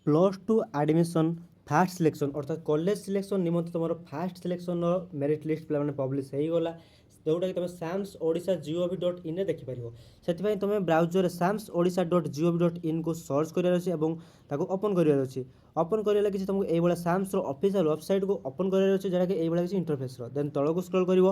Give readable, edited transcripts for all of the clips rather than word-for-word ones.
+2 admission first selection ଅର୍ଥାତ୍ college selection ନିମନ୍ତେ ତୁମର ଫାଷ୍ଟ ସିଲେକ୍ସନ୍ର ମେରିଟ୍ ଲିଷ୍ଟ ପିଲାମାନେ ପବ୍ଲିଶ ହେଇଗଲା, ଯେଉଁଟାକି ତୁମେ samsodisha.gov.in ଦେଖିପାରିବ। ସେଥିପାଇଁ ତୁମେ ବ୍ରାଉଜରରେ samsodisha.gov.in ସର୍ଚ୍ଚ କରିବାର ଅଛି ଏବଂ ତାକୁ ଓପନ୍ କରିବାର ଅଛି। ଓପନ୍ କରିଲେ କିଛି ତୁମକୁ ଏଇଭଳିଆ ସାମ୍ସର ଅଫିସିଆଲ ୱେବସାଇଟ୍କୁ ଓପନ୍ କରିବାର ଅଛି, ଯେଉଁଟାକି ଏଇଭଳିଆ କିଛି ଇଣ୍ଟରଫେସ୍ର ଦେନ୍ ତଳକୁ ସ୍କ୍ରୋଲ୍ କରିବ,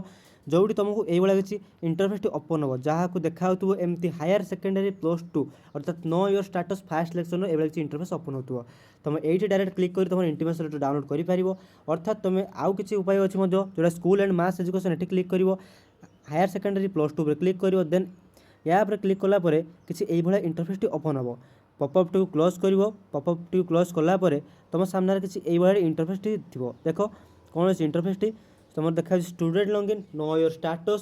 ଯେଉଁଠି ତୁମକୁ ଏଇଭଳିଆ କିଛି ଇଣ୍ଟରଫେସ୍ଟି ଓପନ୍ ହେବ, ଯାହାକୁ ଦେଖାହେଉଥିବ ଏମିତି ହାୟର ସେକେଣ୍ଡାରୀ +2 ଅର୍ଥାତ୍ know your status fast selection एवं किसी इंटरफेस ओपन होता तुम ये डायरेक्ट क्लिक कर तुम इंटिमेशन लेटर डाउनलोड कर अर्थात तुम आउ किसी उपाय अच्छी जो स्कूल एंड मास एजुकेशन ये क्लिक कर हायर सेकेंडरी +2 पर क्लिक कर देन या क्लिक कलापर किसी यही इंटरफेस ओपन हम पपअप टी क्लोज कर पपअप टी क्लोज कलापर तुम सामने किसी यही इंटरफेस थी देख कौन अच्छी इंटरफेस तुम देखा student login know your status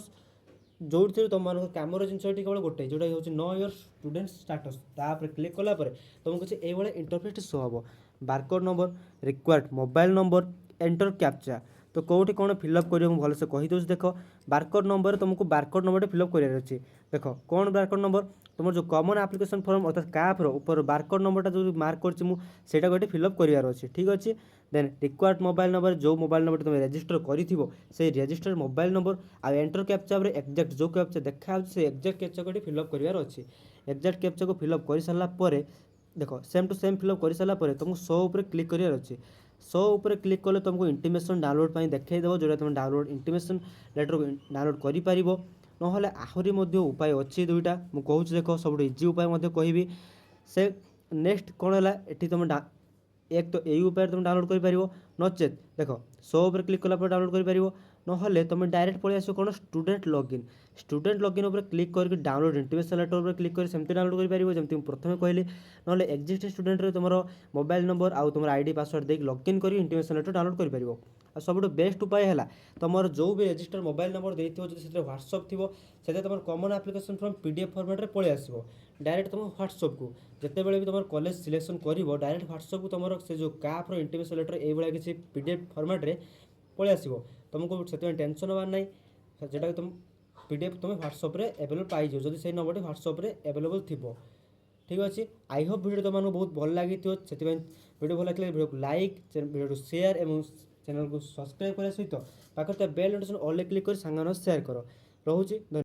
जो तुम कम जिन केवल गोटे जोटा हूँ नो योर स्टूडेंट स्टाटस तापर क्लिक कलापर तुमको किसी यही इंटरफेस शो हम barcode number required mobile number enter captcha तो कौटी कौन फिलअप कर भलसे कहीदे देख बारकोड नंबर तुमको बारकोड नंबर फिलअप करार अच्छे देख कौन बारकोड नंबर तुम जो कमन आप्लिकेसन फॉर्म अर्थात काफ्र ऊपर बारकोड नंबरटा जो मार्क करटा गोटे फिलअप करार अच्छे ठीक अच्छे देन रिक्वायर्ड मोबाइल नंबर जो मोबाइल नंबर तुम रेजिस्टर कर रेजिस्टर मोबाइल नंबर आ एंटर कैप्चा एक्जाक्ट जो कैप्चा देखा से एक्जाक्ट कैप्चा को फिलअप करार अच्छे एक्जाक्ट कैप्चा को फिलअप कर सारापर देख सेम टू सेम फिलअप कर सारापर तुमको शो उपर क्लिक करार अच्छे शो उपर क्लिक कले तुमको इंटिमेशन डाउनलोड पर देखदेव जो तुम डाउनलोड इंटिमेशन लेटर डाउनलोड कर ना आहरी उपाय अच्छी दुईटा मुझे कहूँ देख सब इजी उपाय कहबी से नेक्स्ट कौन है ये तुम एक तो यही उपाय तुम डाउनलोड कर नचेत देख शो उपर क्लिक कला डाउनलोड कर ना तुम डायरेक्ट पलि आस कौन स्टूडेंट लॉगिन उपर क्लिक करके डाउनलोड इंटिमेशन लेटर उपर क्लिक कर सेमती डाउनलोड कर प्रथम कहली ना एक्जिस्टिंग स्टूडेंट तुम मोबाइल नंबर आउ तुम आईडी पासवर्ड देख लॉगिन कर इंटिमेशन लेटर डाउनलोड कर सब बेस्ट उपाय है तुम जो भी रजिस्टर मोबाइल नंबर देते जो व्हाट्सअप थी से तुम कमन आप्लिकेसन फॉर्म पीडीएफ फॉर्मेट रे पलि आसो डायरेक्ट तुम व्हाट्सअप को जितेबाला भी तुम कॉलेज सिलेक्शन कर डायरेक्ट व्हाट्सअप को तुम से जो काफ्र इंटिमेशन लेटर ये किसी पीडीएफ फॉर्मेट रे पलि आसो तुमको से टेंशन हबार ना जोटा तुम पीडीएफ तुम व्हाट्सअप रे अवेलेबल पाई जो से नंबर व्हाट्सअप रे अवेलेबल थी ठीक अच्छे आई होप वीडियो तुमको बहुत भल लगी से वीडियो भल लगे वीडियो को लाइक वीडियो को शेयर और चैनल को सब्सक्राइब करने सहित पाखे बेल नोटिफिकेशन ऑल क्लिक कर सांग शेयर कर रोचे।